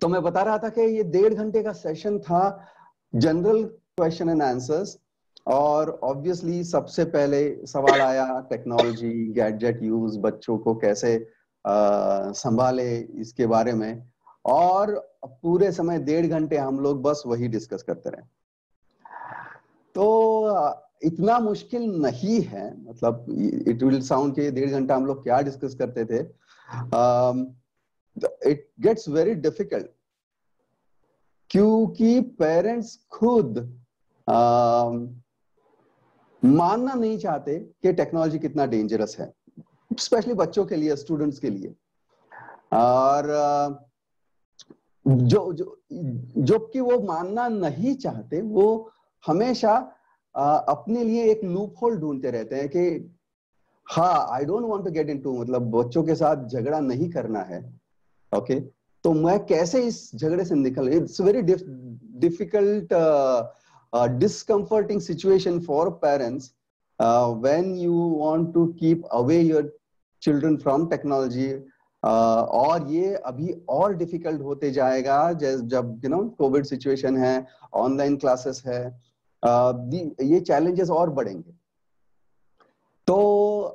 तो मैं बता रहा था कि ये 1.5 घंटे का सेशन था, जनरल क्वेश्चन एंड आंसर्स। और ऑब्वियसली सबसे पहले सवाल आया टेक्नोलॉजी, गैजेट यूज, बच्चों को कैसे संभाले इसके बारे में। और पूरे समय 1.5 घंटे हम लोग बस वही डिस्कस करते रहे। तो इतना मुश्किल नहीं है, मतलब इट विल साउंड कि 1.5 घंटा हम लोग क्या डिस्कस करते थे। इट गेट्स वेरी डिफिकल्ट, क्योंकि पेरेंट्स खुद मानना नहीं चाहते कि टेक्नोलॉजी कितना डेंजरस है, स्पेशली बच्चों के लिए, स्टूडेंट्स के लिए। और जो जो जो कि वो मानना नहीं चाहते, वो हमेशा अपने लिए एक लूप होल ढूंढते रहते हैं कि हाँ, I don't want to get into, मतलब बच्चों के साथ झगड़ा नहीं करना है। ओके, तो मैं कैसे इस झगड़े से निकल, it's very difficult, discomforting situation for parents when you want to keep away your children from technology. और ये अभी और डिफिकल्ट होते जाएगा जब कोविड सिचुएशन है, ऑनलाइन क्लासेस है, ये चैलेंजेस और बढ़ेंगे। तो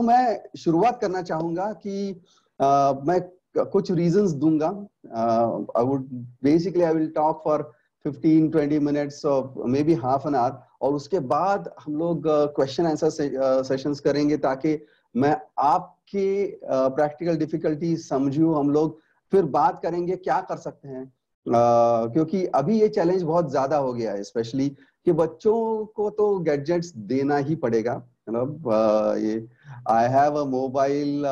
मैं शुरुआत करना चाहूंगा कि मैं कुछ रीजंस दूंगा। I will talk for 15-20 minutes और maybe half an hour, और उसके बाद हम लोग क्वेश्चन आंसर सेशंस करेंगे, ताकि मैं आपके प्रैक्टिकल डिफिकल्टी समझूं। हम लोग फिर बात करेंगे क्या कर सकते हैं, क्योंकि अभी ये चैलेंज बहुत ज्यादा हो गया है, स्पेशली कि बच्चों को तो गैजेट्स देना ही पड़ेगा। मतलब ये I have a mobile,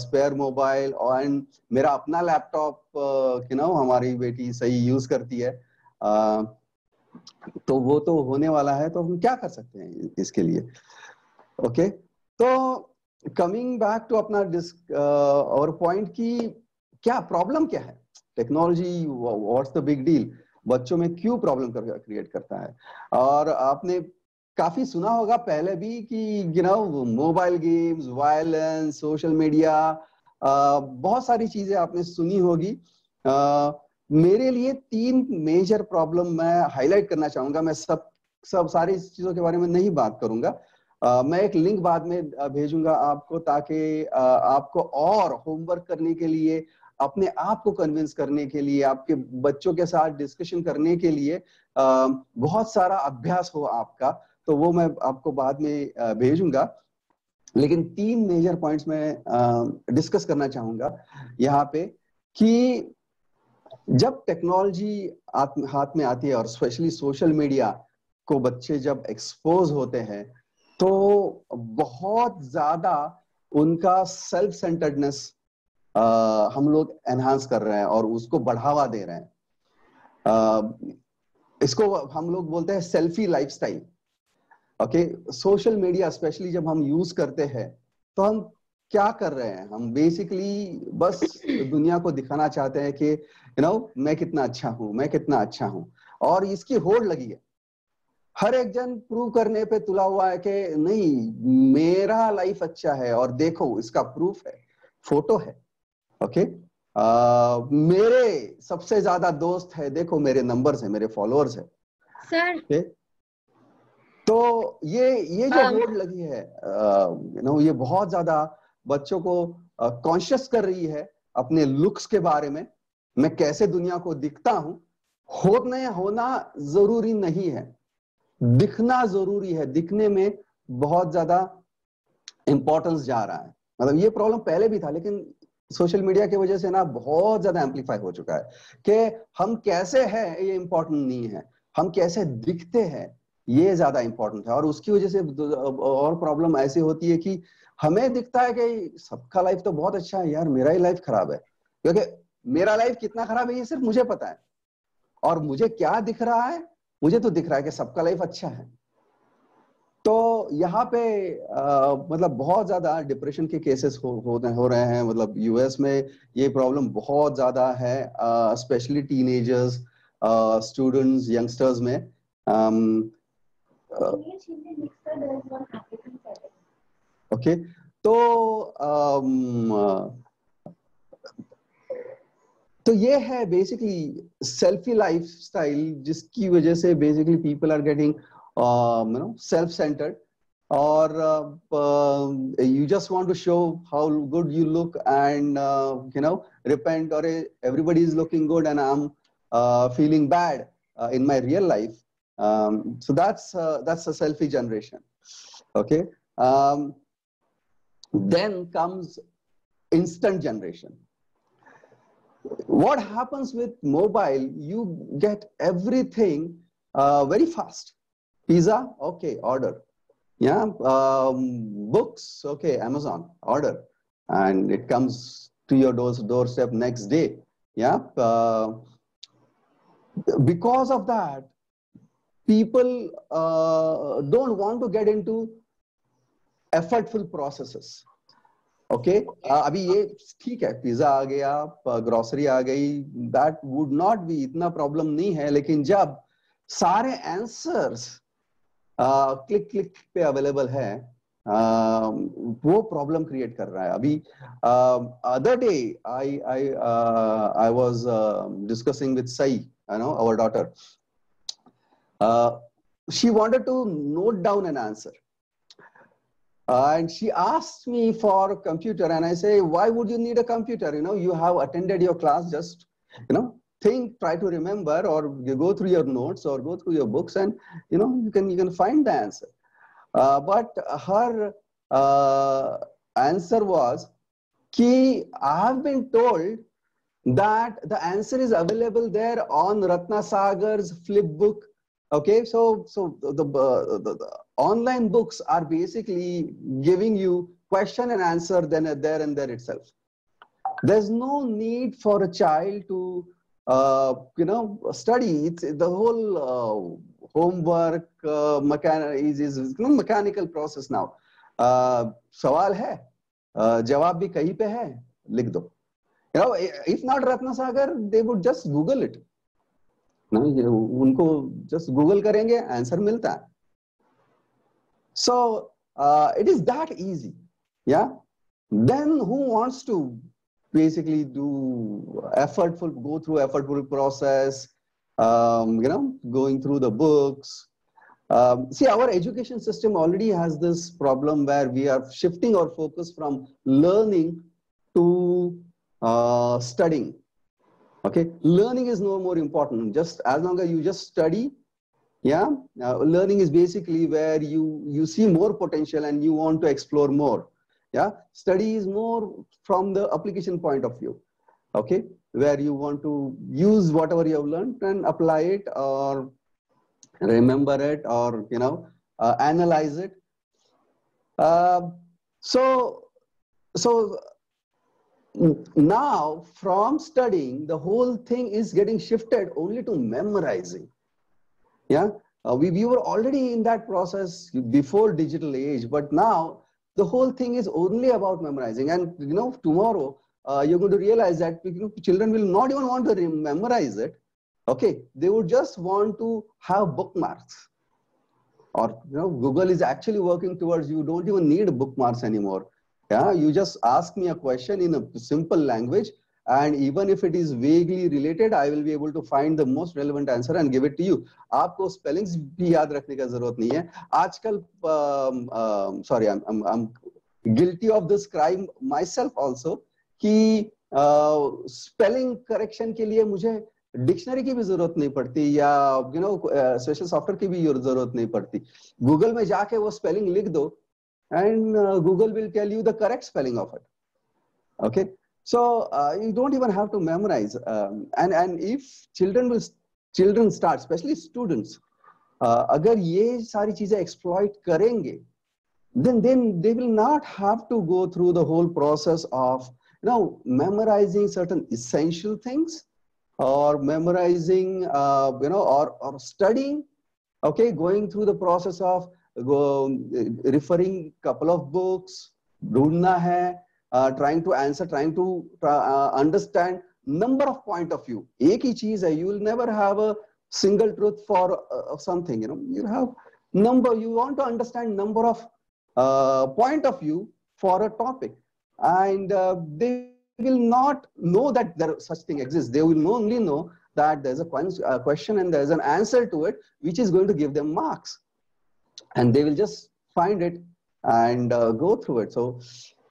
spare mobile, and मेरा अपना लैपटॉप हमारी बेटी सही यूज करती है। तो वो तो होने वाला है, तो हम क्या कर सकते हैं इसके लिए। ओके, तो कमिंग बैक टू अपना और पॉइंट की क्या प्रॉब्लम क्या है, technology what's the big deal, बच्चों में क्यों प्रॉब्लम क्रिएट करता है। और आपने काफी सुना होगा पहले भी कि mobile games, violence, social media, बहुत सारी चीजें आपने सुनी होगी। मेरे लिए 3 मेजर प्रॉब्लम मैं हाईलाइट करना चाहूंगा। मैं सब सारी चीजों के बारे में नहीं बात करूंगा। मैं एक लिंक बाद में भेजूंगा आपको, ताकि आपको और होमवर्क करने के लिए, अपने आप को कन्विंस करने के लिए, आपके बच्चों के साथ डिस्कशन करने के लिए बहुत सारा अभ्यास हो आपका, तो वो मैं आपको बाद में भेजूंगा। लेकिन 3 मेजर पॉइंट्स में डिस्कस करना चाहूंगा यहाँ पे, कि जब टेक्नोलॉजी हाथ में आती है, और स्पेशली सोशल मीडिया को बच्चे जब एक्सपोज होते हैं, तो बहुत ज्यादा उनका सेल्फ सेंटर्डनेस हम लोग एनहांस कर रहे हैं और उसको बढ़ावा दे रहे हैं। इसको हम लोग बोलते हैं selfie lifestyle. Okay, social media specially जब हम यूज करते हैं, तो हम क्या कर रहे हैं, हम बेसिकली बस दुनिया को दिखाना चाहते हैं कि मैं कितना अच्छा हूं, मैं कितना अच्छा हूं। और इसकी होड़ लगी है, हर एक जन प्रूव करने पे तुला हुआ है कि नहीं, मेरा लाइफ अच्छा है, और देखो इसका प्रूफ है, फोटो है। ओके, मेरे सबसे ज्यादा दोस्त है, देखो मेरे नंबर्स है, मेरे फॉलोअर्स है सर। okay? तो ये जो होड़ लगी है, ये बहुत ज्यादा बच्चों को कॉन्शियस कर रही है अपने लुक्स के बारे में, मैं कैसे दुनिया को दिखता हूं। होना जरूरी नहीं है, दिखना जरूरी है, दिखने में बहुत ज्यादा इंपॉर्टेंस जा रहा है। मतलब ये प्रॉब्लम पहले भी था, लेकिन सोशल मीडिया की वजह से ना बहुत ज्यादा एम्पलीफाई हो चुका है कि हम कैसे हैं ये इंपॉर्टेंट नहीं है, हम कैसे दिखते हैं ये ज्यादा इंपॉर्टेंट है। और उसकी वजह से और प्रॉब्लम ऐसी होती है कि हमें दिखता है कि सबका लाइफ तो बहुत अच्छा है यार, मेरा ही लाइफ खराब है। क्योंकि मेरा लाइफ कितना खराब है ये सिर्फ मुझे पता है, और मुझे क्या दिख रहा है, मुझे तो दिख रहा है कि सबका लाइफ अच्छा है। तो यहाँ पे मतलब बहुत ज्यादा डिप्रेशन के केसेस हो रहे हैं। मतलब यूएस में ये प्रॉब्लम बहुत ज्यादा है, स्पेशली टीनेजर्स, स्टूडेंट्स, यंगस्टर्स में। ओके, तो तो ये है बेसिकली सेल्फी लाइफस्टाइल, जिसकी वजह से basically people are getting self centred, or you just want to show how good you look and repent, or everybody is looking good and I'm feeling bad in my real life. So that's a selfie generation. Okay. Then comes instant generation. What happens with mobile? You get everything very fast. Pizza, okay, order. Yeah, books, okay, Amazon, order, and it comes to your doorstep next day. Yeah, because of that, people don't want to get into effortful processes. Okay, अभी ये ठीक है, pizza आ गया, grocery आ गई, that would not be इतना problem नहीं है, लेकिन जब सारे आंसर्स क्लिक क्लिक पे अवेलेबल है, वो प्रॉब्लम क्रिएट कर रहा है. अभी other day I was discussing with Sai, our daughter. She wanted to note down an answer. And she asked me for a computer, and I say, why would you need a computer? You have attended your class, just, think, try to remember, or you go through your notes or go through your books, and, you can find the answer. But her answer was, I have been told that the answer is available there on Ratna Sagar's Flipbook. Okay, so the online books are basically giving you question and answer then there and there itself. There's no need for a child to study. It's the whole homework is mechanical process now. सवाल है, जवाब भी कहीं पे है, लिख दो. If not Ratna Sagar, they would just Google it. उनको just Google करेंगे, आंसर मिलता है. So it is that easy. Yeah. Then who wants to basically go through effortful process, going through the books. See, our education system already has this problem where we are shifting our focus from learning to studying. Okay, learning is no more important. Just as long as you just study, yeah, learning is basically where you see more potential and you want to explore more. Yeah, study is more from the application point of view. Okay, where you want to use whatever you have learned and apply it, or remember it, or analyze it. So now from studying, the whole thing is getting shifted only to memorizing. Yeah, we were already in that process before digital age, but now the whole thing is only about memorizing. And tomorrow you're going to realize that children will not even want to memorize it. Okay, they would just want to have bookmarks. Or Google is actually working towards, you don't even need bookmarks anymore. Yeah, you just ask me a question in a simple language, and even if it is vaguely related, I will be able to find the most relevant answer and give it to you. आपको spellings भी याद रखने का जरूरत नहीं है. आजकल, sorry, I'm guilty of this crime myself also, कि spelling correction के लिए मुझे डिक्शनरी की भी जरूरत नहीं पड़ती, या स्पेशल सॉफ्टवेयर की भी जरूरत नहीं पड़ती. गूगल में जाके वो स्पेलिंग लिख दो, and Google will tell you the correct spelling of it. Okay, so you don't even have to memorize. And if children start, especially students, अगर ये सारी चीजें exploit करेंगे, then they will not have to go through the whole process of memorizing certain essential things, or memorizing or studying. Okay, going through the process of referring couple of books, ढूंढना है, trying to answer, trying to understand number of point of view. एक ही चीज है, you will never have a single truth for something. You have number, you want to understand number of point of view for a topic, and they will not know that there such thing exists. They will only know that there's a question and there's an answer to it, which is going to give them marks. And they will just find it and go through it. So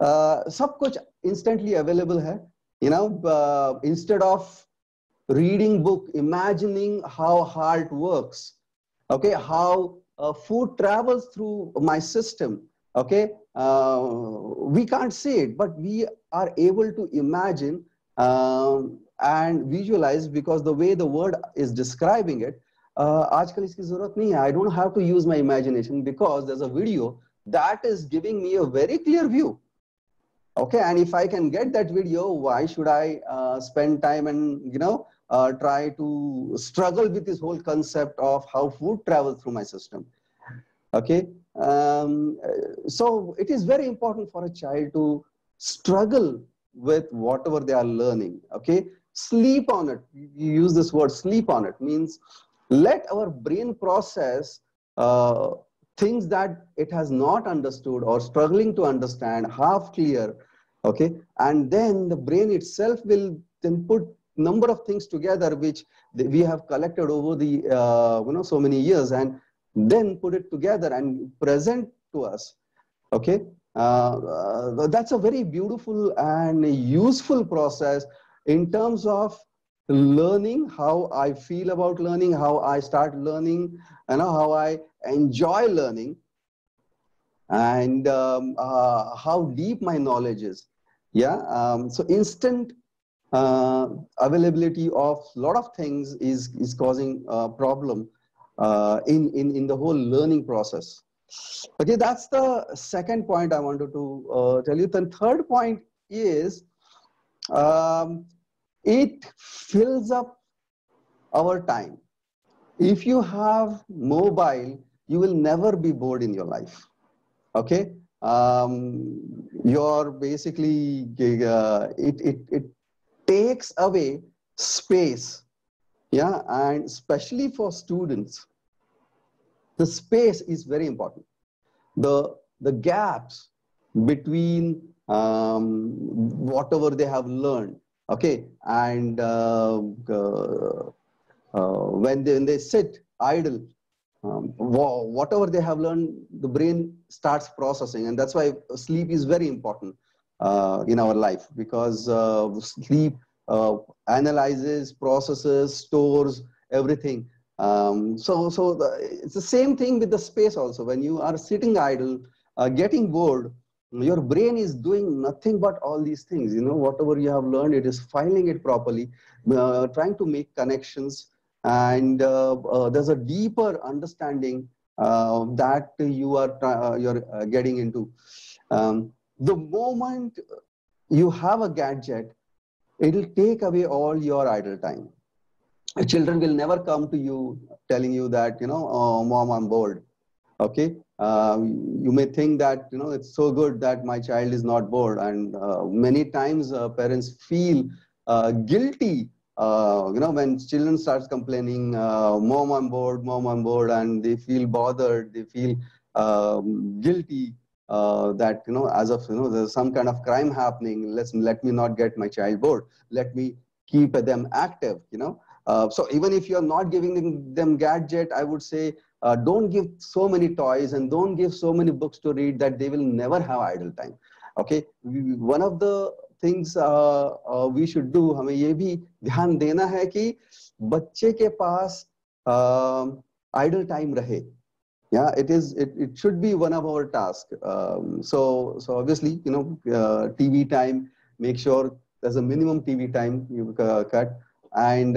सब कुछ instantly available है. Instead of reading book, imagining how heart works, okay, how food travels through my system, okay, we can't see it, but we are able to imagine and visualize, because the way the word is describing it, आजकल इसकी जरूरत नहीं है. I don't have to use my imagination, because there's a video that is giving me a very clear view. Okay, and if I can get that video, why should I spend time and try to struggle with this whole concept of how food travels through my system? Okay, so it is very important for a child to struggle with whatever they are learning. Okay, sleep on it. You use this word, sleep on it, means let our brain process things that it has not understood or struggling to understand, half clear. Okay, and then the brain itself will then put number of things together which we have collected over the so many years, and then put it together and present to us. Okay, that's a very beautiful and useful process in terms of learning, how I feel about learning, how I start learning, how I enjoy learning, and how deep my knowledge is. Yeah, so instant availability of a lot of things is causing a problem in the whole learning process. Okay, that's the second point I wanted to tell you. The third point is it fills up our time. If you have mobile, you will never be bored in your life. Okay, you're basically it takes away space. Yeah, and especially for students, the space is very important. The gaps between whatever they have learned, okay, and when they sit idle, whatever they have learned, the brain starts processing, and that's why sleep is very important in our life, because sleep analyzes, processes, stores everything. It's the same thing with the space also. When you are sitting idle, getting bored, your brain is doing nothing but all these things. Whatever you have learned, it is filing it properly, trying to make connections, and there's a deeper understanding that you're getting into. The moment you have a gadget, it will take away all your idle time. Children will never come to you telling you that, oh, mom, I'm bored. Okay, you may think that, it's so good that my child is not bored, and many times parents feel guilty, when children starts complaining, mom, I'm bored, and they feel bothered, they feel guilty. That as of there's some kind of crime happening. Let me not get my child bored. Let me keep them active. So even if you're not giving them gadget, I would say don't give so many toys and don't give so many books to read that they will never have idle time. Okay, one of the things we should do, हमें ये भी ध्यान देना है कि बच्चे के पास idle time रहे. Yeah, it should be one of our tasks. So obviously, TV time, make sure there's a minimum TV time you cut. And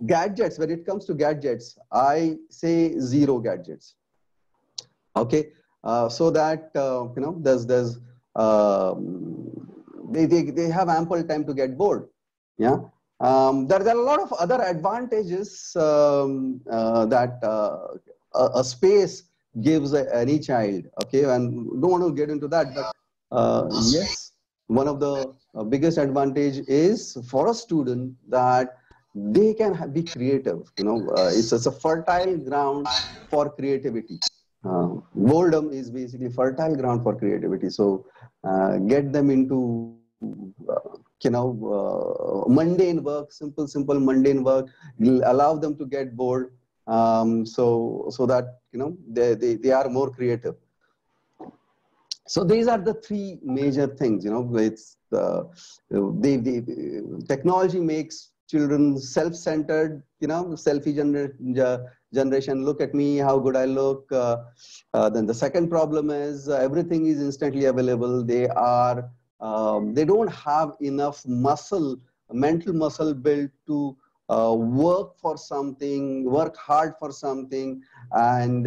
gadgets, when it comes to gadgets, I say 0 gadgets. Okay, so that there's they have ample time to get bored. Yeah. There are a lot of other advantages that a space gives any child. Okay, and don't want to get into that, but yes, one of the biggest advantage is for a student that they can be creative. It's a fertile ground for creativity. boredom is basically fertile ground for creativity. So get them into mundane work, simple mundane work. Allow them to get bored, so that they are more creative. So these are the three major things. It's the technology makes children self-centered, selfie generation. Look at me, how good I look. Then the second problem is everything is instantly available. They don't have enough mental muscle built to work for something, work hard for something, and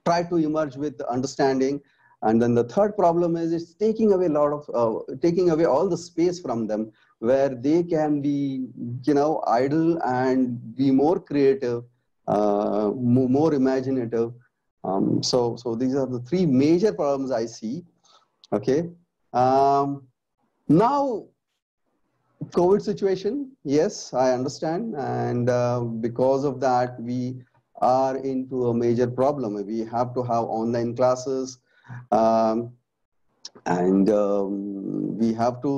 try to emerge with understanding. And then the third problem is it's taking away all the space from them, where they can be idle and be more creative, more imaginative. So these are the three major problems I see. Okay. Now, COVID situation, yes, I understand, and because of that we are into a major problem. We have to have online classes, and we have to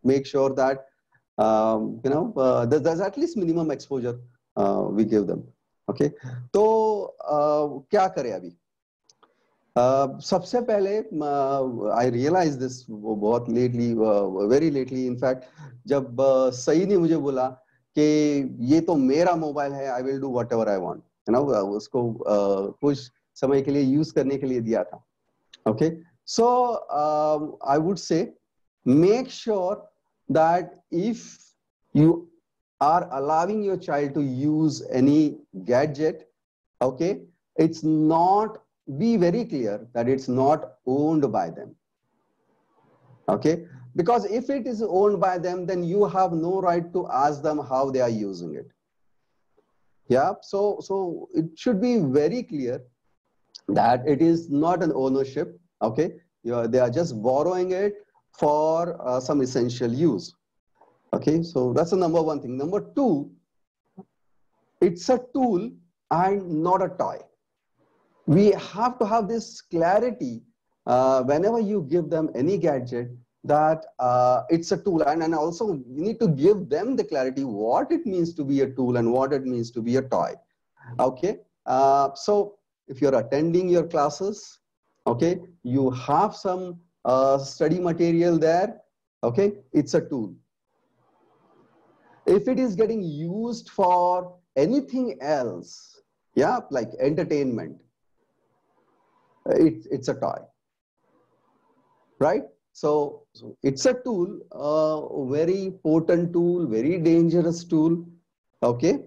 make sure that there's at least minimum exposure we give them. Okay, तो क्या करें अभी? सबसे पहले आई realise this बहुत lately, very lately in fact, जब सई ने मुझे बोला कि ये तो मेरा मोबाइल है, I will do whatever I want, उसको कुछ समय के लिए यूज करने के लिए दिया था. Okay, so I would say make sure that if you are allowing your child to use any gadget, okay, it's not, be very clear that it's not owned by them. Okay, because if it is owned by them, then you have no right to ask them how they are using it. Yeah, so it should be very clear that it is not an ownership. Okay, they are just borrowing it for some essential use. Okay, so that's the number one thing. Number two, it's a tool and not a toy. We have to have this clarity whenever you give them any gadget, that it's a tool, and also you need to give them the clarity what it means to be a tool and what it means to be a toy. Okay, so if you're attending your classes, okay, you have some study material there, okay, it's a tool. If it is getting used for anything else, yeah, like entertainment, it's a toy, right? So it's a tool, a very potent tool, very dangerous tool. Okay,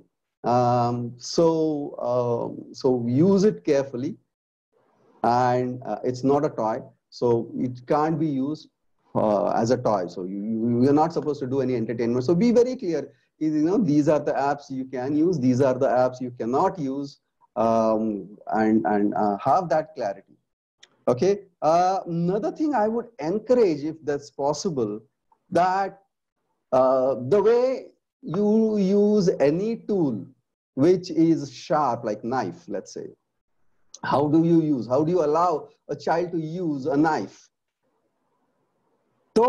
so use it carefully, and it's not a toy, so it can't be used as a toy. So you're not supposed to do any entertainment. So be very clear. These are the apps you can use. These are the apps you cannot use, and have that clarity. Okay. Another thing I would encourage, if that's possible, that the way you use any tool which is sharp, like knife, let's say, how do you allow a child to use a knife? तो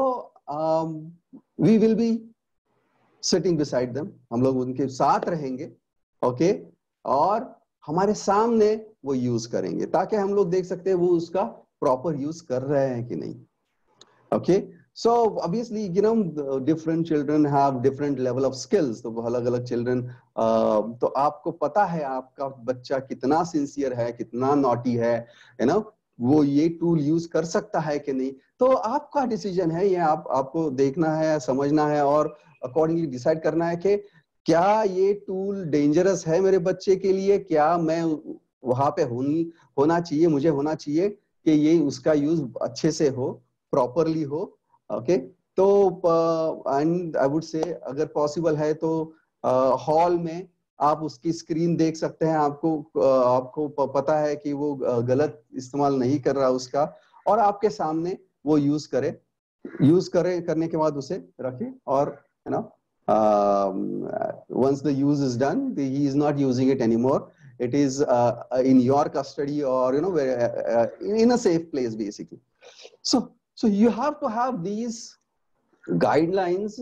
we will be sitting beside them, हम लोग उनके साथ रहेंगे, okay, और हमारे सामने वो यूज करेंगे, ताकि हम लोग देख सकते हैं वो उसका प्रॉपर यूज कर रहे हैं कि नहीं. Okay, so obviously different children have different level of skills. तो अलग अलग चिल्ड्रन, तो आपको पता है आपका बच्चा कितना सिंसियर है, कितना नॉटी है, वो ये टूल यूज कर सकता है कि नहीं. तो आपका डिसीजन है, ये आपको देखना है, समझना है, और अकॉर्डिंगली डिसाइड करना है कि क्या ये टूल डेंजरस है मेरे बच्चे के लिए, क्या मैं वहां पे होना चाहिए, मुझे होना चाहिए कि ये उसका यूज अच्छे से हो, प्रॉपरली हो. ओके, तो एंड आई वुड से अगर पॉसिबल है तो हॉल में आप उसकी स्क्रीन देख सकते हैं, आपको पता है कि वो गलत इस्तेमाल नहीं कर रहा उसका, और आपके सामने वो यूज करने के बाद उसे रखें, और once the use is done, he is not using it anymore, it is in your custody, or where, in a safe place basically. So you have to have these guidelines.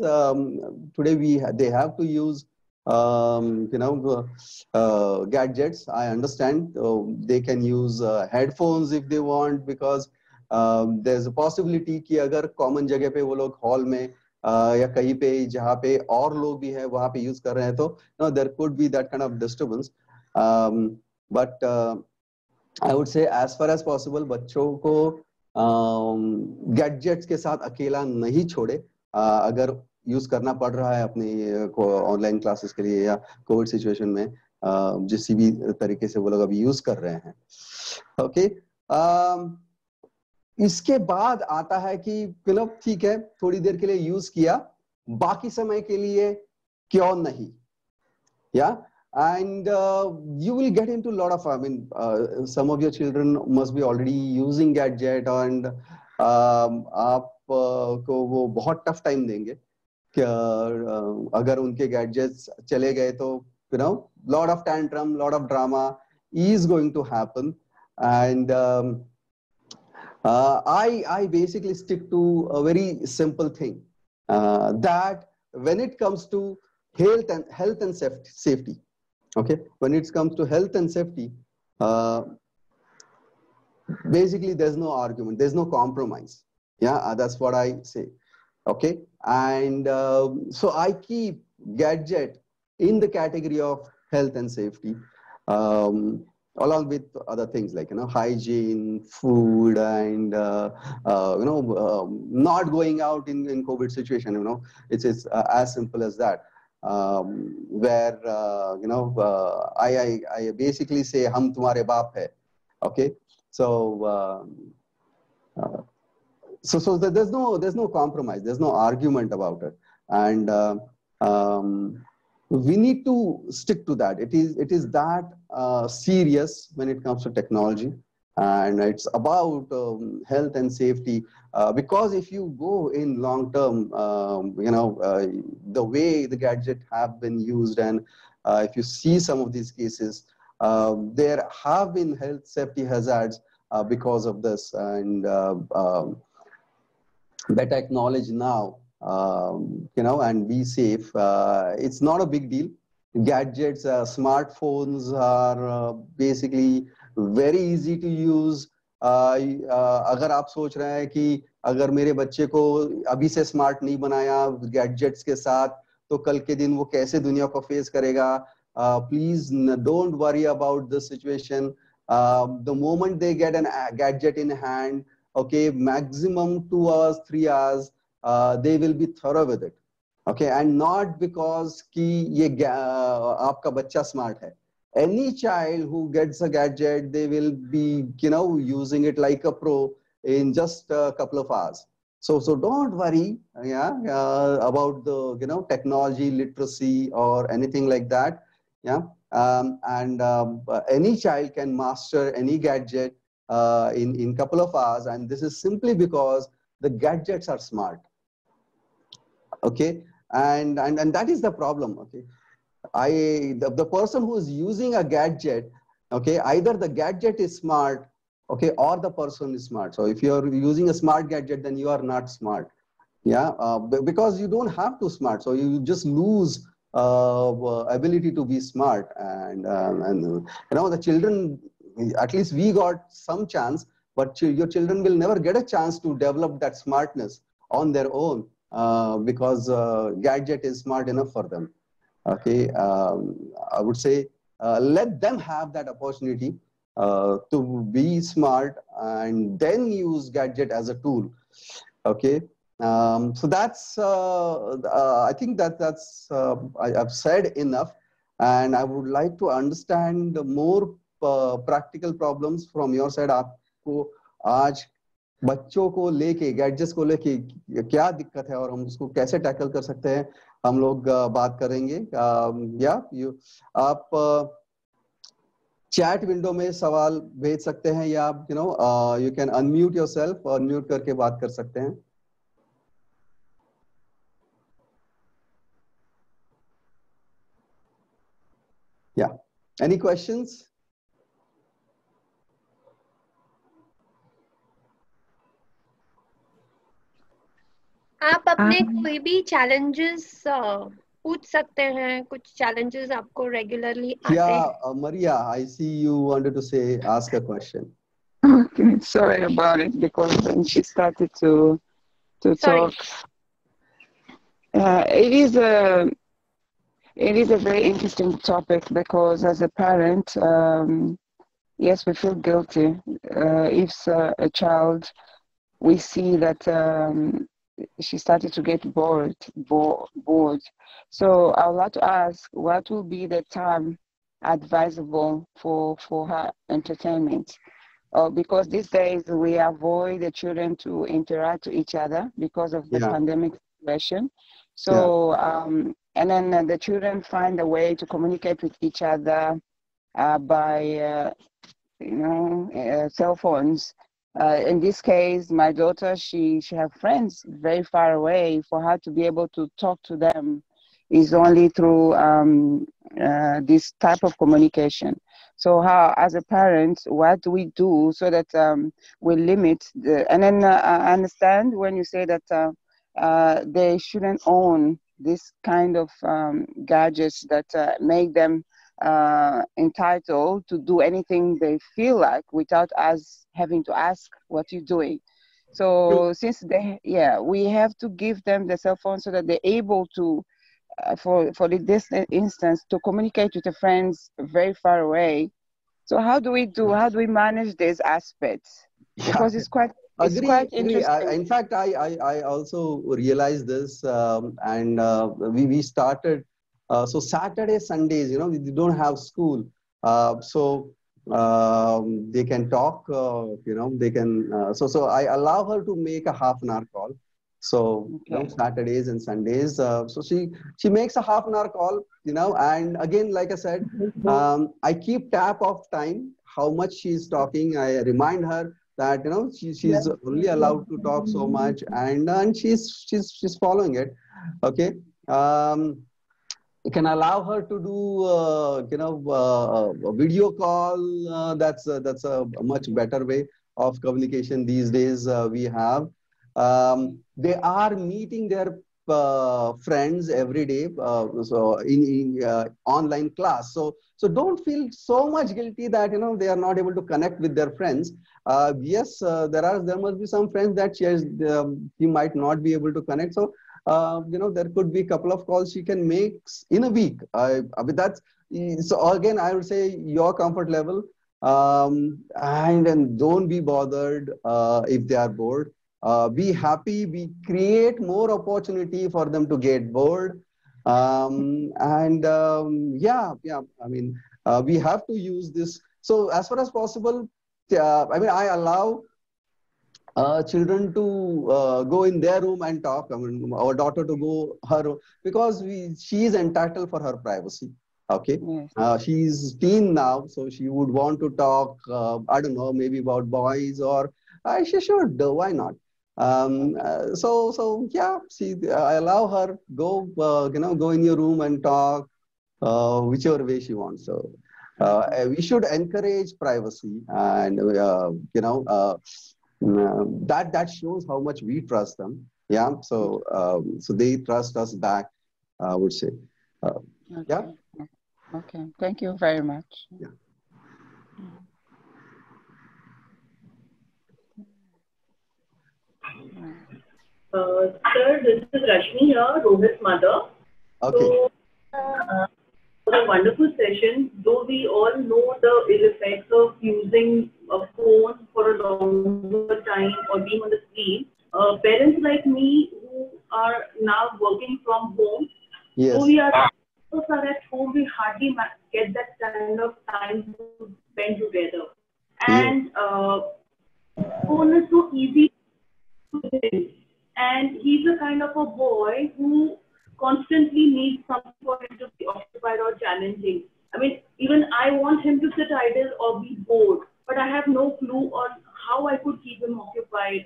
Today they have to use gadgets. I understand they can use headphones if they want, because there's a possibility कि अगर common जगह पे वो लोग hall में या कहीं पे जहाँ पे और लोग भी हैं वहाँ पे use कर रहे हैं, तो there could be that kind of disturbance. But I would say as far as possible बच्चों को गैजेट्स के साथ अकेला नहीं छोड़े. अगर यूज करना पड़ रहा है अपने ऑनलाइन क्लासेस के लिए या कोविड सिचुएशन में, जिस भी तरीके से वो लोग अभी यूज कर रहे हैं. ओके, इसके बाद आता है कि ठीक है, थोड़ी देर के लिए यूज किया, बाकी समय के लिए क्यों नहीं. या and you will get into a lot of, I mean, some of your children must be already using gadget, and आप को वो बहुत टफ टाइम देंगे कि अगर उनके गैजेट्स चले गए तो lot of tantrum, lot of drama is going to happen. And I basically stick to a very simple thing, that when it comes to health and safety. Okay, when it comes to health and safety, basically there's no argument, there's no compromise. Yeah, that's what I say. Okay, and so I keep gadget in the category of health and safety, along with other things like hygiene, food, and not going out in COVID situation. It's as simple as that. Where I basically say हम तुम्हारे बाप है. Okay, so so there's no compromise, there's no argument about it, and we need to stick to that. It is that serious when it comes to technology, and it's about health and safety, because if you go in long term, the way the gadget have been used, and if you see some of these cases, there have been health safety hazards because of this, and better acknowledge now, and be safe. It's not a big deal. Gadgets, smartphones are basically very easy to use. अगर आप सोच रहे हैं कि अगर मेरे बच्चे को अभी से स्मार्ट नहीं बनाया गैजेट्स के साथ, तो कल के दिन वो कैसे दुनिया को फेस करेगा, please don't worry about this situation. The moment they get a gadget in hand, okay, maximum 2 hours, 3 hours, they will be thorough with it. Okay, and not because कि ये आपका बच्चा स्मार्ट है. Any child who gets a gadget, they will be using it like a pro in just a couple of hours. So don't worry, about the technology literacy or anything like that. Yeah, and any child can master any gadget in couple of hours, and this is simply because the gadgets are smart. Okay, and that is the problem. Okay, the person who is using a gadget, okay, either the gadget is smart, okay, or the person is smart. So if you're using a smart gadget, then you are not smart. Yeah, because you don't have to smart, so you just lose ability to be smart. And the children, at least we got some chance, but your children will never get a chance to develop that smartness on their own, because gadget is smart enough for them. Okay, I would say let them have that opportunity to be smart, and then use gadget as a tool. Okay, so that's I think that's I've said enough, and I would like to understand more practical problems from your side. आपको आज बच्चों को लेके, gadgets को लेके क्या दिक्कत है और हम उसको कैसे टैकल कर सकते हैं, हम लोग बात करेंगे. आप चैट विंडो में सवाल भेज सकते हैं, या आप यू कैन अनम्यूट योरसेल्फ और म्यूट करके बात कर सकते हैं. या Any questions? आप अपने कोई भी challenges पूछ सकते हैं, कुछ challenges आपको regularly आते हैं? Yeah, Maria, I see you wanted to ask a question. Okay, sorry about it, because when she started to talk, it is a very interesting topic, because as a parent, yes, we feel guilty if a child, we see that she started to get bored. So I would like to ask, what will be the time advisable for her entertainment? Because these days we avoid the children to interact with each other because of the pandemic situation. So, and then the children find a way to communicate with each other by, cell phones. In this case, my daughter, she have friends very far away. For her to be able to talk to them is only through this type of communication. So how, as a parent, what do we do so that we limit the, and then I understand when you say that they shouldn't own this kind of gadgets that make them entitled to do anything they feel like without us having to ask what you're doing. So since we have to give them the cell phone so that they're able to, for this instance, to communicate with their friends very far away. So how do we manage these aspects? Because it's quite interesting. In fact, I also realized this, and we started. So Saturday, Sundays, we don't have school, so they can talk. They can. So I allow her to make a half-an-hour call. So Saturdays and Sundays. So she makes a half-an-hour call. And again, like I said, I keep tab of time, how much she's talking. I remind her that she's only allowed to talk so much, and she's following it. Okay. You can allow her to do a video call. That's a much better way of communication these days. We have they are meeting their friends every day, so in online class. So don't feel so much guilty that they are not able to connect with their friends. Yes, there must be some friends that she might not be able to connect. So there could be a couple of calls she can make in a week. That's so again, I would say your comfort level, and don't be bothered if they are bored. Be happy. We create more opportunity for them to get bored, I mean, we have to use this. So as far as possible, I allow children to go in their room and talk. I mean, our daughter to go her room, because she is entitled for her privacy. Okay, she's teen now, so she would want to talk. I don't know, maybe about boys, or she should. Why not? So yeah. See, I allow her go. Go in your room and talk, whichever way she wants. So we should encourage privacy, and that shows how much we trust them. Yeah. So so they trust us back, I would say. Yeah. Okay. Thank you very much. Yeah. Sir, this is Rashmi here, Rohit's mother. Okay. So, for a wonderful session, though we all know the ill effects of using a phone for a longer time or being on the screen, parents like me who are now working from home, though we are at home, we hardly get that kind of time to spend together. And phone is so easy to use. And he's a kind of a boy who constantly needs something for him to be occupied or challenging. I mean, even I want him to sit idle or be bored, but I have no clue on how I could keep him occupied,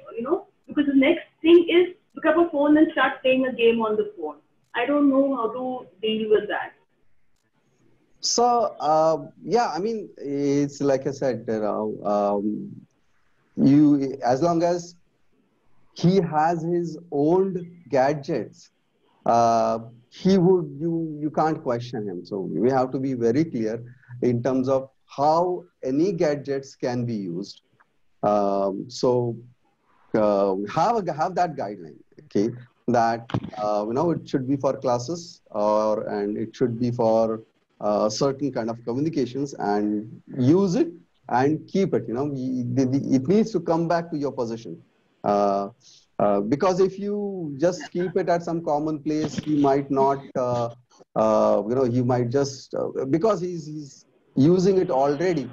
because the next thing is pick up a phone and start playing a game on the phone. I don't know how to deal with that. So yeah, I mean, it's like I said, you, as long as he has his own gadgets, uh, he would, you can't question him. So we have to be very clear in terms of how any gadgets can be used. So have that guideline, okay, that it should be for classes, and it should be for certain kind of communications, and use it and keep it. It needs to come back to your possession. uh, because if you just keep it at some common place, he might not he might just because he's using it already.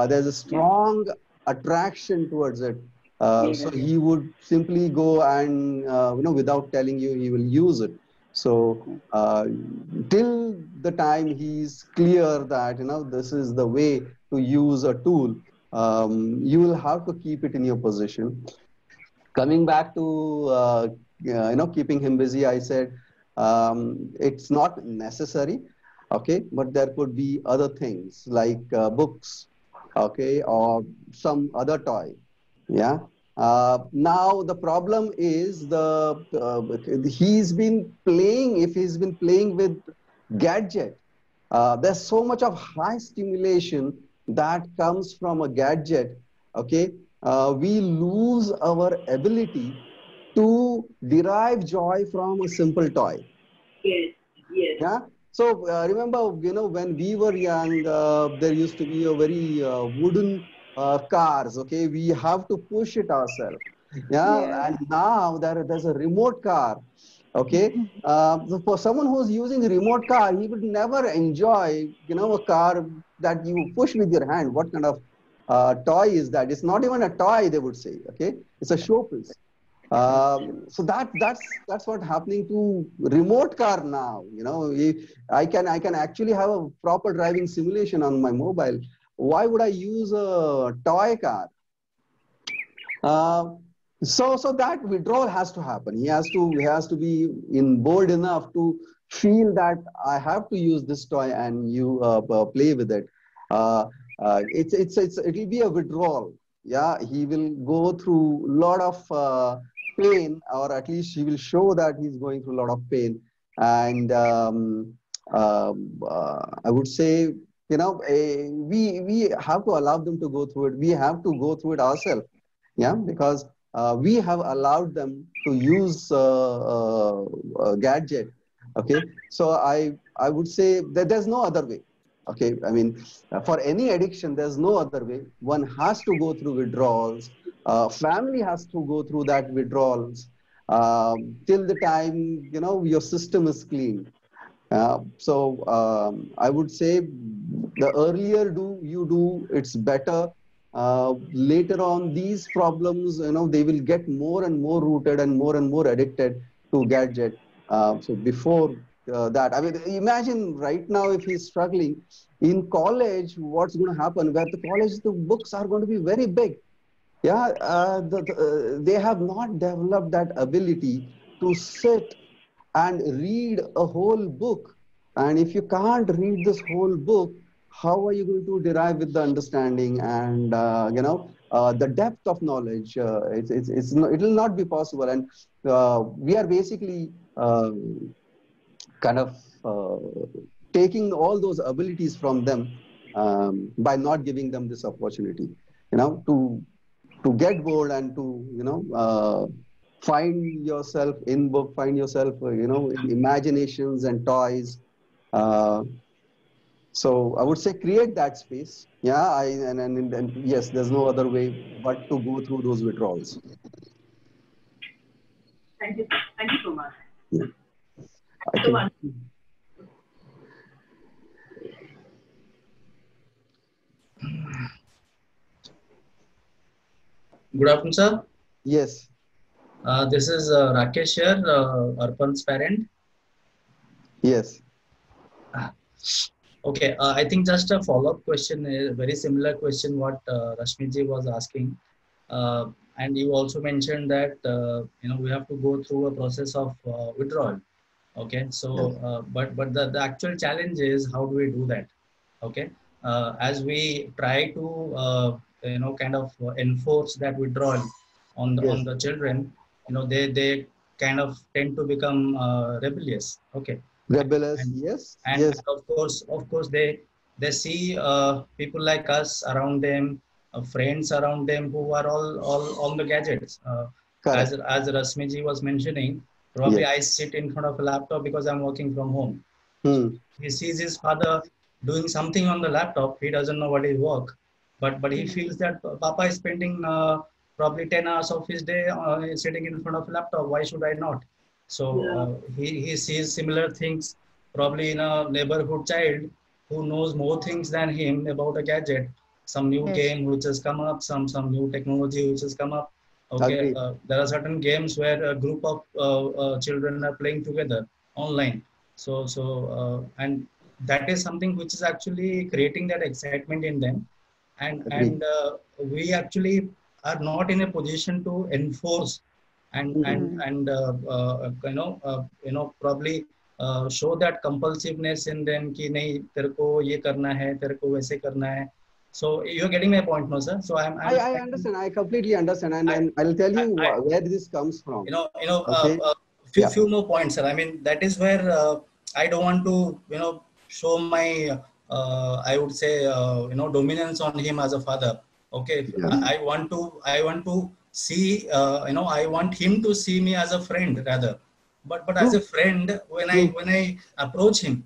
There's a strong attraction towards it. So he would simply go and without telling you, he will use it. So till the time he's clear that this is the way to use a tool, you will have to keep it in your possession. Coming back to keeping him busy, I said it's not necessary, okay, but there could be other things like books, okay, or some other toy. Yeah. Now the problem is he's been playing. If he's been playing with gadget, there's so much of high stimulation that comes from a gadget. Okay, we lose our ability to derive joy from a simple toy. Yes. Yes. Yeah. So remember, when we were young, there used to be a very wooden cars. Okay, we have to push it ourselves. Yeah, and now there's a remote car. Okay, so for someone who's using a remote car, he would never enjoy, a car that you push with your hand. What kind of toy is that? It's not even a toy, they would say. Okay, it's a showpiece. So that's what happening to remote car now. I can actually have a proper driving simulation on my mobile. Why would I use a toy car? So that withdrawal has to happen. He has to be bold enough to feel that I have to use this toy and you play with it. It'll be a withdrawal. Yeah, he will go through a lot of pain, or at least he will show that he's going through a lot of pain. And I would say, we have to allow them to go through it. We have to go through it ourselves. Yeah, because we have allowed them to use a gadget. Okay, so I would say that there's no other way. Okay, I mean, for any addiction, there's no other way. One has to go through withdrawals. Family has to go through that withdrawals till the time your system is clean. So I would say the earlier you do, it's better. Later on, these problems, they will get more and more rooted and more addicted to gadget. So before that, I mean, imagine right now if he's struggling in college, what's going to happen? Where the college, the books are going to be very big. Yeah, they have not developed that ability to sit and read a whole book. And if you can't read this whole book, how are you going to derive with the understanding and the depth of knowledge? It will not be possible. And we are basically kind of taking all those abilities from them by not giving them this opportunity, to get bored and to find yourself in book, find yourself in imaginations and toys. So I would say create that space. Yeah, and yes, there's no other way but to go through those withdrawals. Thank you so much. Yeah. Good afternoon, sir. Yes. This is Rakesh here, Arpan's parent. Yes. Okay, I think just a follow-up question, a very similar question what Rashmiji was asking. And you also mentioned that, we have to go through a process of withdrawal. Okay, so, but the actual challenge is how do we do that? Okay, as we try to kind of enforce that withdrawal on Yes. the children, they kind of tend to become rebellious. Okay, Rebellious. and Yes. and Yes. of course they see people like us around them, friends around them who are all on the gadgets. Correct. As Rasmiji was mentioning, probably Yes. I sit in front of a laptop because I'm working from home. So Hmm. he sees his father doing something on the laptop. He doesn't know what is work, but he feels that Papa is spending probably 10 hours of his day sitting in front of a laptop. Why should I not? So Yeah. he sees similar things probably in a neighborhood child who knows more things than him about a gadget, some new Yes. game which has come up, some new technology which has come up. Okay, Agreed. there are certain games where a group of children are playing together online. And that is something which is actually creating that excitement in them, and Agreed. we actually are not in a position to enforce and Hmm. and and probably show that compulsiveness in them कि नहीं तेरे को ये करना है तेरे को वैसे करना है. So you're getting my point, no sir? So I'm I understand. I completely understand, and I'll tell you I where this comes from. Okay. few Yeah. few more points, sir. I mean, that is where I don't want to show my I would say dominance on him as a father. Okay, Yes. I want to see I want him to see me as a friend rather, but as True. a friend, when True. I approach him,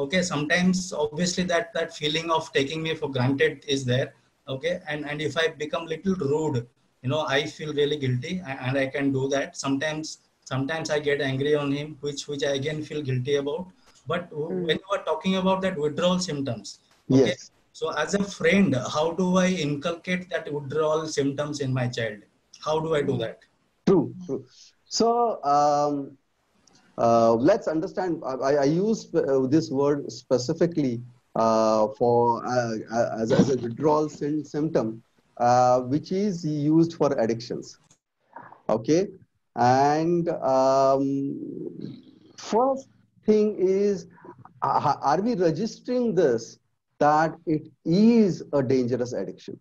okay, sometimes obviously that feeling of taking me for granted is there. Okay, and if I become little rude, I feel really guilty, and I can do that sometimes I get angry on him, which I again feel guilty about. But when you are talking about that withdrawal symptoms, okay, Yes. so as a friend, how do I inculcate that withdrawal symptoms in my child? How do I do that? True. True. So let's understand. I use this word specifically for as a withdrawal symptom, which is used for addictions. Okay, and first thing is, are we registering this that it is a dangerous addiction?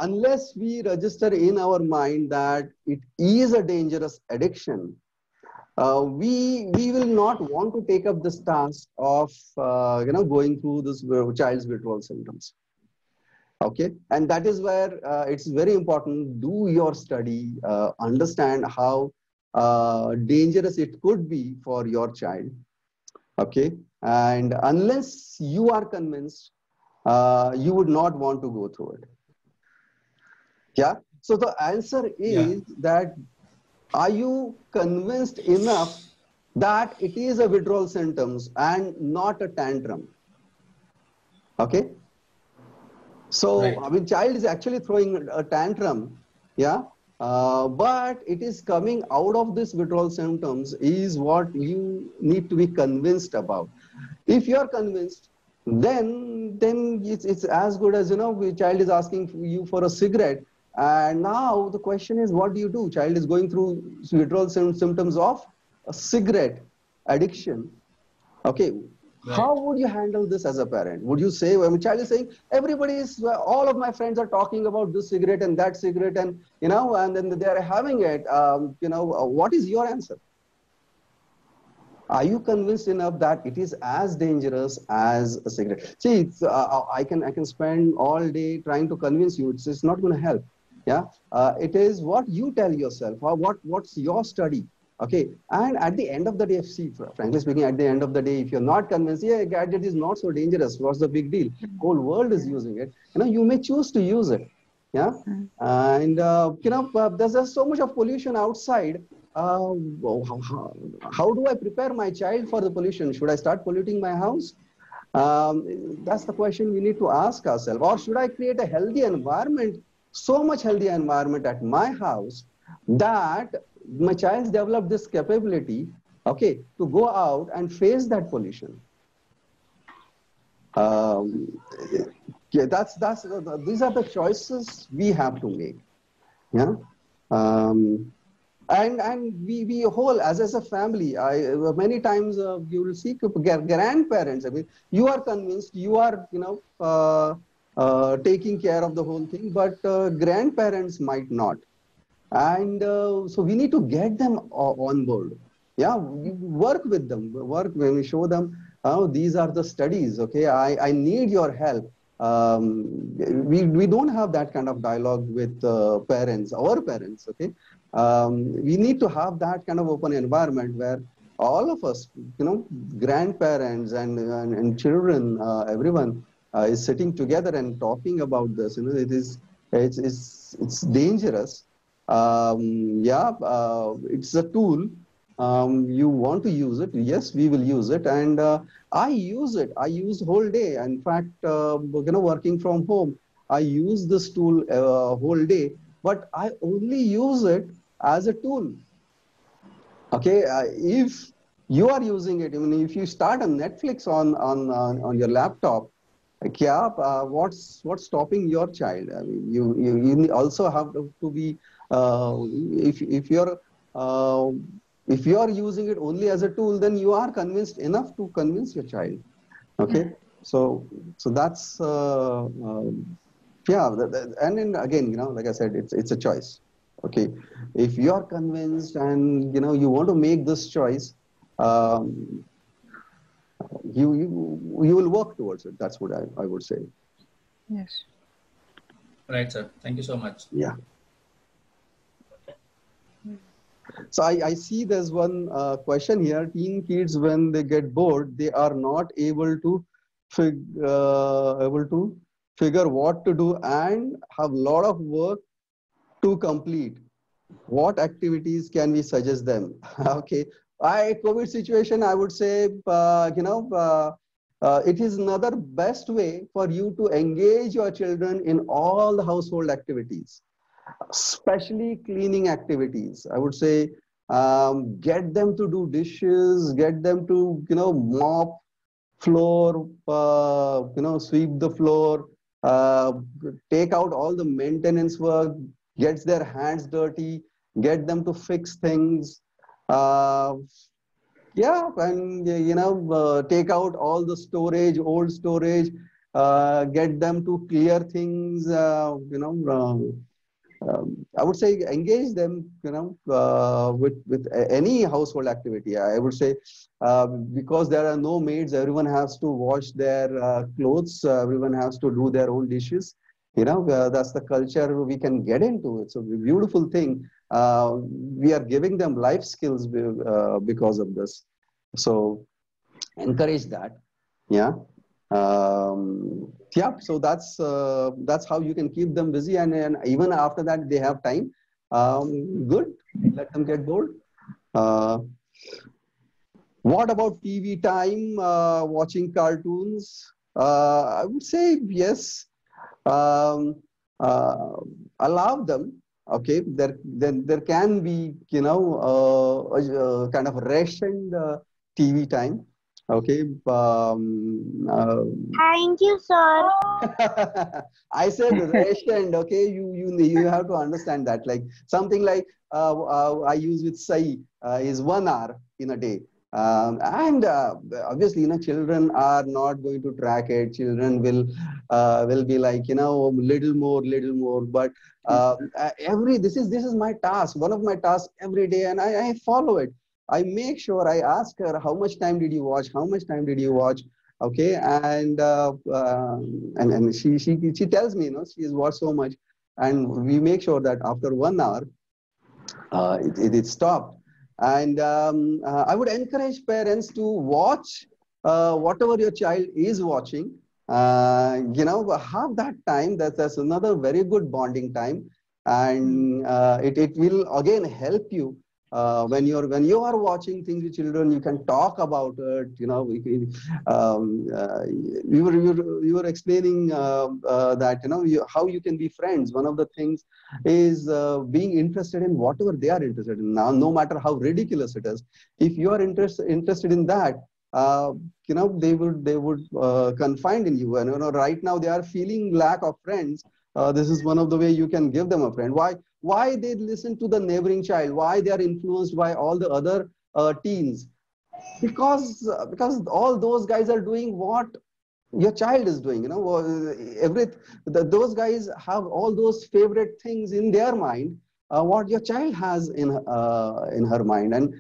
Unless we register in our mind that it is a dangerous addiction, we will not want to take up this task of going through this child's withdrawal symptoms. Okay, and that is where it's very important. Do your study, understand how dangerous it could be for your child. Okay, and unless you are convinced, you would not want to go through it. Yeah. So the answer Yeah. is that, are you convinced enough that it is a withdrawal symptoms and not a tantrum? Okay. So, Right. I mean, child is actually throwing a tantrum, yeah, but it is coming out of this withdrawal symptoms is what you need to be convinced about. If you are convinced, then it's as good as, the child is asking you for a cigarette, and now the question is, what do you do? Child is going through withdrawal symptoms of a cigarette addiction. Okay, Right. how would you handle this as a parent? Would you say, when a child is saying, all of my friends are talking about this cigarette and that cigarette, and and then they are having it, what is your answer? Are you convinced enough that it is as dangerous as a cigarette? See, I can spend all day trying to convince you. It's not going to help. Yeah, it is what you tell yourself. What's your study? Okay, and at the end of the day, see, frankly speaking, at the end of the day, if you're not convinced, yeah, gadget is not so dangerous. What's the big deal? Whole world is using it. You may choose to use it. Yeah, and there's so much of pollution outside. How do I prepare my child for the pollution? Should I start polluting my house? That's the question we need to ask ourselves. Or should I create a healthy environment, so much healthy environment at my house that my child develop this capability, okay, to go out and face that pollution? Yeah, these are the choices we have to make. Yeah. and we whole as a family, many times you will see grandparents. I mean, you are convinced, you are taking care of the whole thing, but grandparents might not. And so we need to get them on board. Yeah, we work with them, work when we show them, oh, these are the studies. Okay, I need your help. We don't have that kind of dialogue with parents, our parents. Okay, we need to have that kind of open environment where all of us, grandparents and children, everyone is sitting together and talking about this. It's dangerous. It's a tool. You want to use it? Yes, we will use it, and I use it. I use whole day. In fact, working from home, I use this tool whole day, but I only use it as a tool. Okay, if you are using it, even if you start a Netflix on your laptop, what's stopping your child? I mean, you also have to be if you're using it only as a tool, then you are convinced enough to convince your child. Okay, so that's and then again, like I said, it's a choice. Okay, if you are convinced and you want to make this choice, you will work towards it. That's what I would say. Yes. Right, sir. Thank you so much. Yeah. So I see there's one question here. Teen kids, when they get bored, they are not able to figure what to do and have a lot of work to complete. What activities can we suggest them? Okay, COVID situation, I would say, it is another best way for you to engage your children in all the household activities, especially cleaning activities. I would say, get them to do dishes, get them to, mop floor, sweep the floor, take out all the maintenance work, gets their hands dirty, get them to fix things. And take out all the storage, old storage, get them to clear things. I would say engage them, with any household activity. I would say, because there are no maids, everyone has to wash their clothes. Everyone has to do their own dishes. That's the culture we can get into. It's a beautiful thing. We are giving them life skills because of this. So encourage that. Yeah. So that's how you can keep them busy, and even after that they have time. Good. Let them get bored. What about TV time? Watching cartoons? I would say yes. Allow them. Okay, there can be kind of rationed TV time. Okay. Thank you, sir. I said rationed. Okay, you have to understand that. Like something like I use with Sai is 1 hour in a day. And obviously, children are not going to track it. Children will be like, little more. But this is my task. One of my tasks every day, and I follow it. I make sure I ask her, how much time did you watch? How much time did you watch? Okay, and she tells me, she has watched so much, and we make sure that after 1 hour, it stopped. And I would encourage parents to watch whatever your child is watching. Have that time. That's another very good bonding time, and it will again help you. When you are watching things with children, you can talk about it. You were explaining that how you can be friends. One of the things is being interested in whatever they are interested in. Now, no matter how ridiculous it is, if you are interested in that, they would confide in you. And right now they are feeling lack of friends. This is one of the way you can give them a friend. Why they listen to the neighboring child? Why they are influenced by all the other teens? Because all those guys are doing what your child is doing. You know, those guys have all those favorite things in their mind, what your child has in her mind. And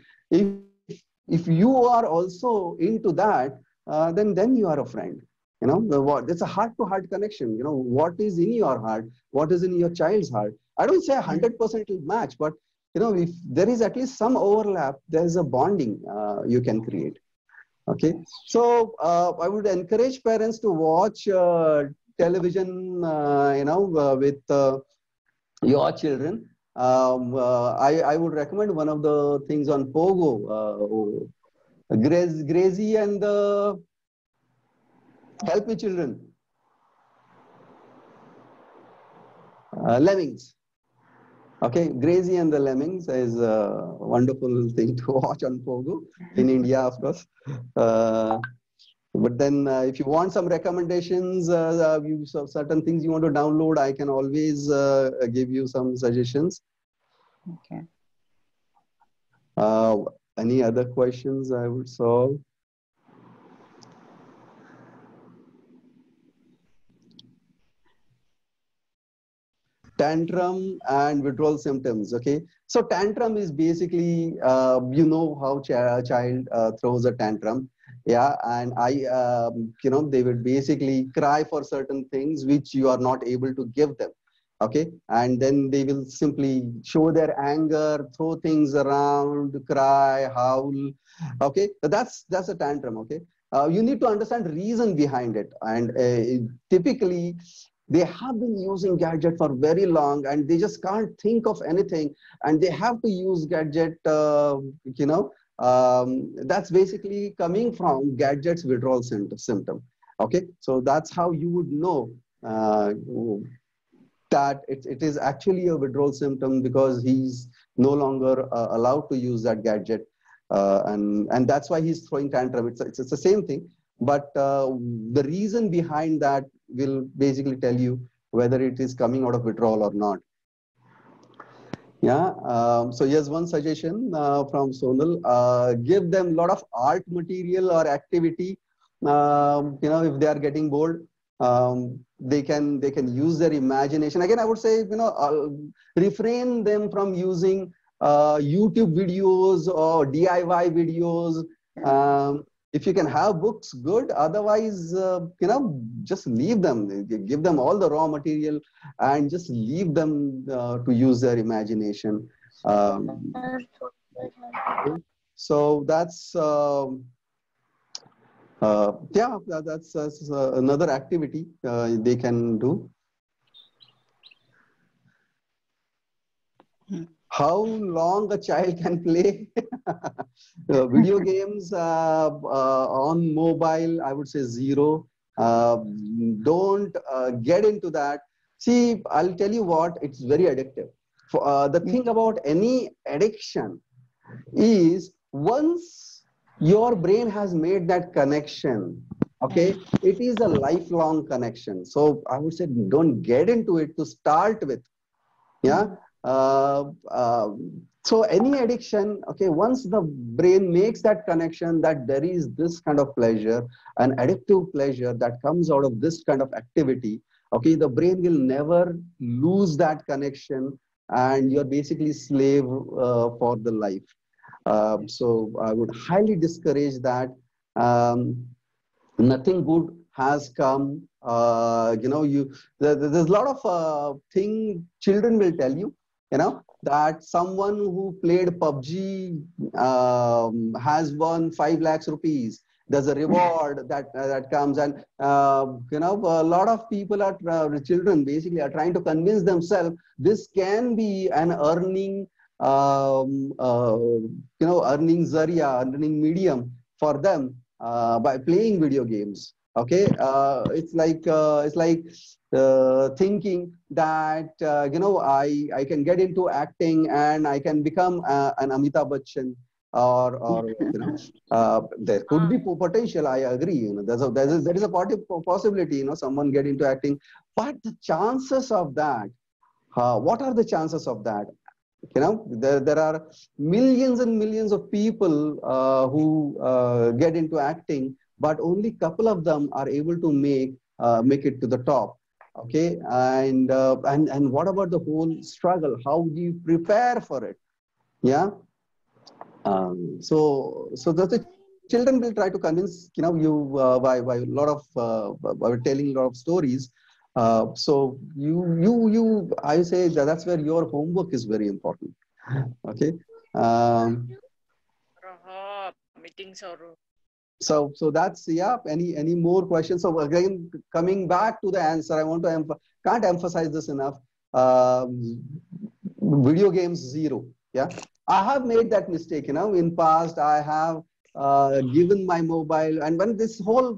if you are also into that, then you are a friend. You know, it's a heart-to-heart connection. You know, what is in your heart, what is in your child's heart. I don't say 100% will match, but you know, if there is at least some overlap, there is a bonding you can create. Okay, so I would encourage parents to watch television, you know, with your children. I would recommend one of the things on Pogo, Gracie and the Help Me Children, Lemmings. Okay, Gracie and the Lemmings is a wonderful thing to watch on Pogo in India, of course. But then if you want some recommendations, certain things you want to download, I can always give you some suggestions. Okay. Any other questions I would solve? Tantrum and withdrawal symptoms. Okay, so tantrum is basically you know how a child throws a tantrum. Yeah, and you know, they would basically cry for certain things which you are not able to give them. Okay, and then they will simply show their anger, throw things around, cry, howl. Okay, that's a tantrum. Okay, you need to understand the reason behind it, and typically they have been using gadget for very long and they just can't think of anything, and they have to use gadget. You know, that's basically coming from gadget's withdrawal symptom. Okay, so that's how you would know that it is actually a withdrawal symptom, because he's no longer allowed to use that gadget, and that's why he's throwing tantrum. It's the same thing, but the reason behind that will basically tell you whether it is coming out of withdrawal or not. Yeah, so here's one suggestion from Sonal. Give them a lot of art material or activity. You know, if they are getting bored, they can use their imagination. Again, I would say, you know, refrain them from using YouTube videos or DIY videos. If you can have books, good. Otherwise, you know, just leave them. Give them all the raw material and just leave them to use their imagination. So that's yeah, that's another activity they can do. How long a child can play video games on mobile? I would say 0. Don't get into that. See, I'll tell you what, it's very addictive. The thing about any addiction is, once your brain has made that connection, okay, it is a lifelong connection. So I would say don't get into it to start with. Yeah. So any addiction, okay, once the brain makes that connection that there is this kind of pleasure, an addictive pleasure that comes out of this kind of activity, okay, the brain will never lose that connection, and you're basically slave for the life. So I would highly discourage that. Nothing good has come. You know, there's a lot of thing children will tell you, you know, that someone who played PUBG has won 5 lakhs rupees. There's a reward that comes, and you know, a lot of people are children basically are trying to convince themselves this can be an earning, you know, earning zaria, earning medium for them by playing video games. Okay, it's like thinking that you know, I can get into acting and I can become an Amitabh Bachchan, or you know, there could be potential. I agree. You know, there is a possibility. You know, someone get into acting but the chances of that, what are the chances of that? You know, there are millions and millions of people who get into acting, but only couple of them are able to make it to the top. Okay, and what about the whole struggle? How do you prepare for it? Yeah. So that the children will try to convince, you know, you by a lot of by telling a lot of stories. So I say that's where your homework is very important. Okay. Meetings or so that's, yeah. Any more questions? So again, coming back to the answer, I want to can't emphasize this enough. Video games, zero. Yeah, I have made that mistake. You know, in past I have given my mobile, and when this whole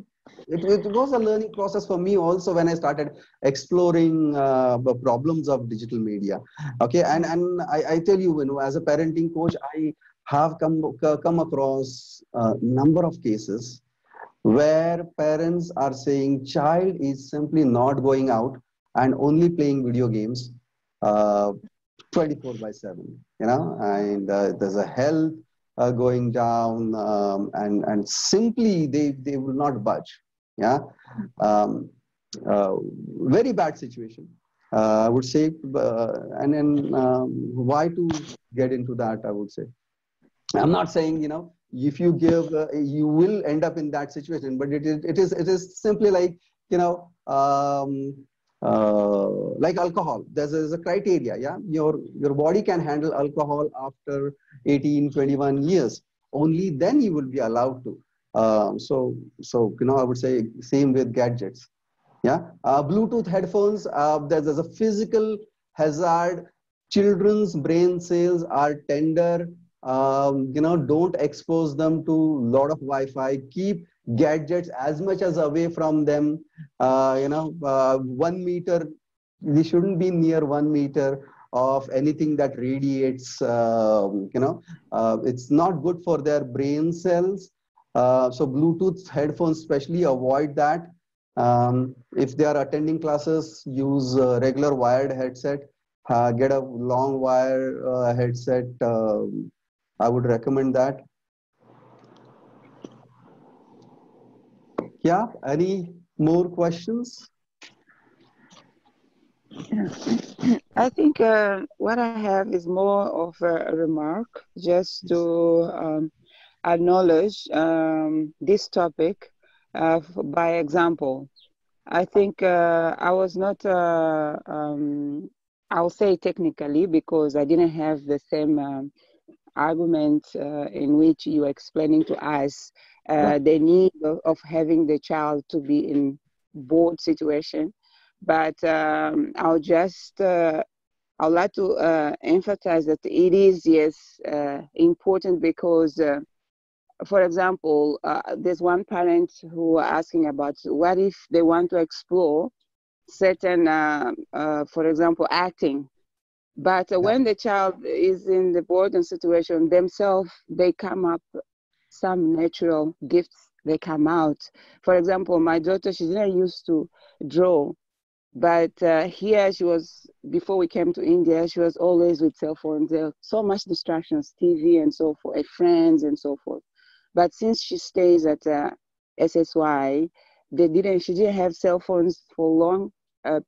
it was a learning process for me also when I started exploring the problems of digital media. Okay, and I tell you, you know, as a parenting coach, I have come across a number of cases where parents are saying child is simply not going out and only playing video games 24/7, you know, and there's a health going down, and simply they will not budge. Yeah. um, very bad situation, I would say. And then why to get into that, I would say. I'm not saying, you know, if you give, you will end up in that situation, but it is simply like, you know, like alcohol. There's a criteria. Yeah, your body can handle alcohol after 18, 21 years. Only then you will be allowed to. So you know, I would say same with gadgets. Yeah, Bluetooth headphones. There's a physical hazard. Children's brain cells are tender. You know, don't expose them to a lot of Wi-Fi. Keep gadgets as much as away from them. You know, 1 meter, we shouldn't be near 1 meter of anything that radiates. You know, it's not good for their brain cells. So Bluetooth headphones especially, avoid that. If they are attending classes, use regular wired headset. Get a long wire headset. I would recommend that. Yeah, any more questions? I think what I have is more of a remark, just to acknowledge this topic by example. I think I was not, I'll say technically, because I didn't have the same argument in which you were explaining to us the need of having the child to be in board situation. But I'll just, I'd like to emphasize that it is, yes, important because, for example, there's one parent who are asking about what if they want to explore certain, for example, acting. But when the child is in the boredom situation themselves, they come up, some natural gifts, they come out. For example, my daughter, she's not used to draw, but here she was, before we came to India, she was always with cell phones. There were so much distractions, TV and so forth, friends and so forth. But since she stays at SSY, she didn't have cell phones for a long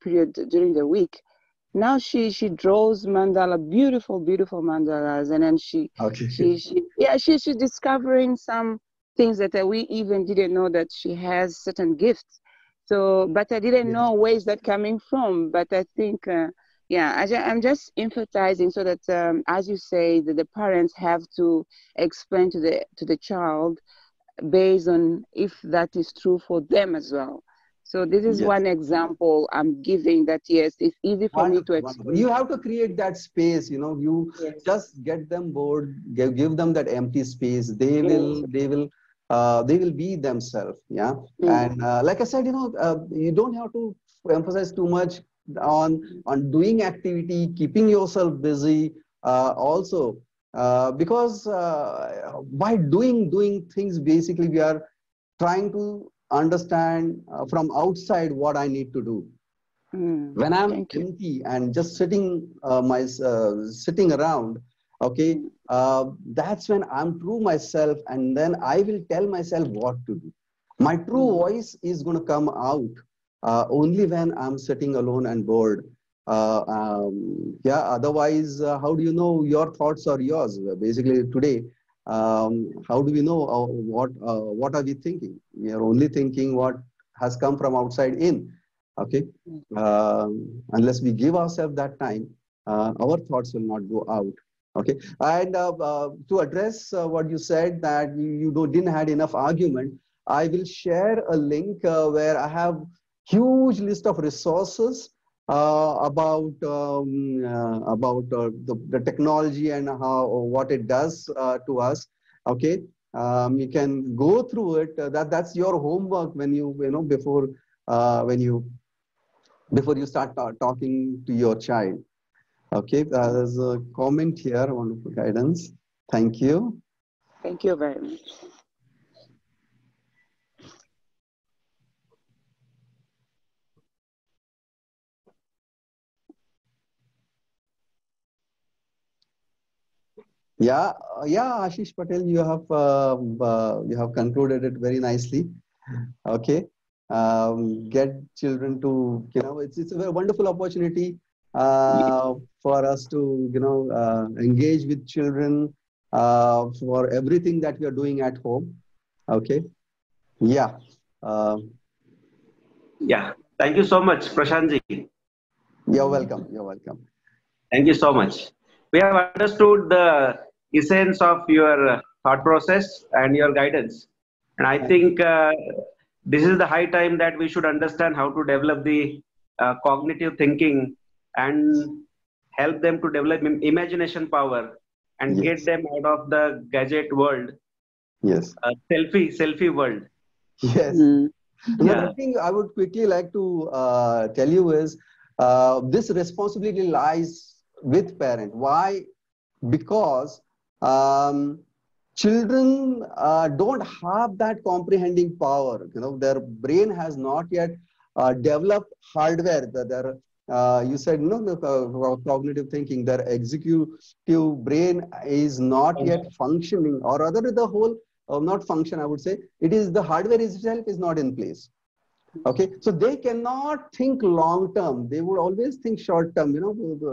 period during the week. Now she draws mandala, beautiful mandalas, and then she's discovering some things that we even didn't know that she has certain gifts. So, but I didn't know where's that coming from. But I think, I'm just emphasizing so that, as you say, that the parents have to explain to the child based on if that is true for them as well. So this is one example I'm giving that, yes, it's easy for me to explain. You have to create that space, you know, you just get them bored, give them that empty space. They will be themselves. Yeah. And like I said, you know, you don't have to emphasize too much on doing activity, keeping yourself busy also, because by doing things, basically we are trying to understand from outside what I need to do. When I'm empty and just sitting around, okay, that's when I'm true myself, and then I will tell myself what to do. My true voice is going to come out only when I'm sitting alone and bored. Yeah, otherwise, how do you know your thoughts are yours? Basically, today, how do we know what are we thinking? We are only thinking what has come from outside in. Okay, unless we give ourselves that time, our thoughts will not go out. Okay, and to address what you said that you didn't had enough argument, I will share a link where I have huge list of resources about the technology and what it does to us. Okay, you can go through it. That's your homework when you know before you start talking to your child. Okay, there's a comment here, wonderful guidance. Thank you. Thank you very much. Yeah, Ashish Patel, you have concluded it very nicely. Okay, get children to, it's a very wonderful opportunity for us to engage with children for everything that we are doing at home. Okay, yeah. Yeah, thank you so much, Prashantji. You're welcome. You're welcome. Thank you so much. We have understood the essence of your thought process and your guidance. And I think this is the high time that we should understand how to develop the cognitive thinking and help them to develop imagination power and get them out of the gadget world. Yes. Selfie world. Yes. Another thing I would quickly like to tell you is this responsibility lies with parent. Why? Because children don't have that comprehending power. Their brain has not yet developed hardware. You said the cognitive thinking. Their executive brain is not yet functioning, or rather, the whole not function. I would say it is the hardware itself is not in place. Okay, so they cannot think long term. They would always think short term.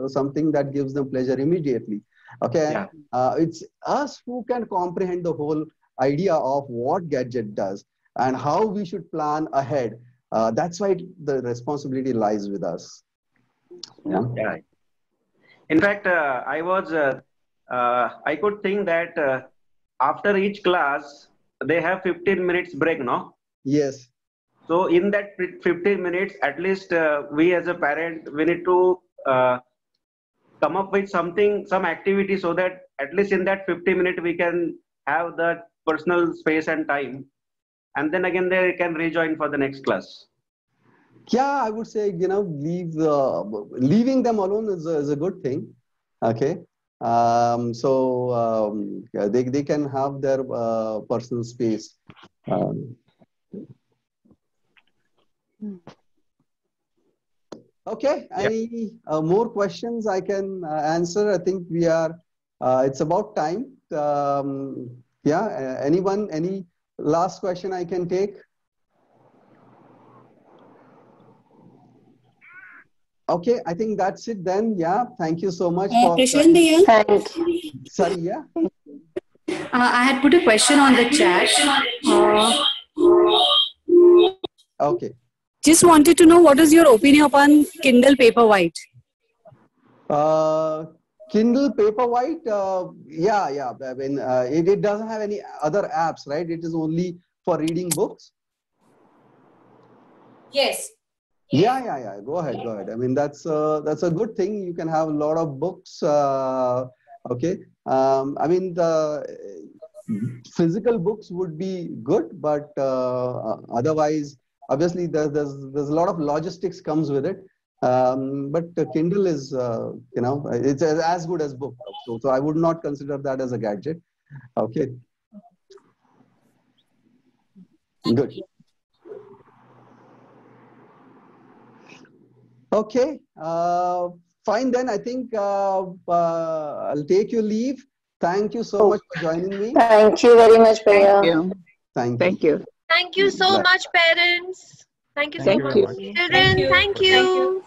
Something that gives them pleasure immediately. Okay, it's us who can comprehend the whole idea of what gadget does and how we should plan ahead. That's why the responsibility lies with us. Yeah. In fact, I could think that after each class they have 15 minutes break, no? Yes. So in that 15 minutes, at least we as a parent, we need to come up with some activity so that at least in that 50 minutes we can have the personal space and time, and then again they can rejoin for the next class. Yeah, I would say leaving them alone is a good thing. Okay, they can have their personal space. Okay, any more questions I can answer? I think we are, it's about time. Anyone, any last question I can take? Okay, I think that's it then. Yeah, thank you so much for. Sorry, yeah. I had put a question on the chat. Okay. Just wanted to know what is your opinion upon Kindle Paperwhite? Kindle Paperwhite, yeah. I mean, it doesn't have any other apps, right? It is only for reading books. Yes. Yeah. Go ahead. I mean, that's a good thing. You can have a lot of books. Okay. I mean, the physical books would be good, but otherwise, obviously, there's a lot of logistics comes with it. But Kindle is, it's as good as book. So I would not consider that as a gadget. Okay. Good. Okay, fine then. I think I'll take your leave. Thank you so much for joining me. Thank you very much, Priya. Thank you. Thank you so Bye. much, parents. Thank you so Thank you much. very much. Children, thank you.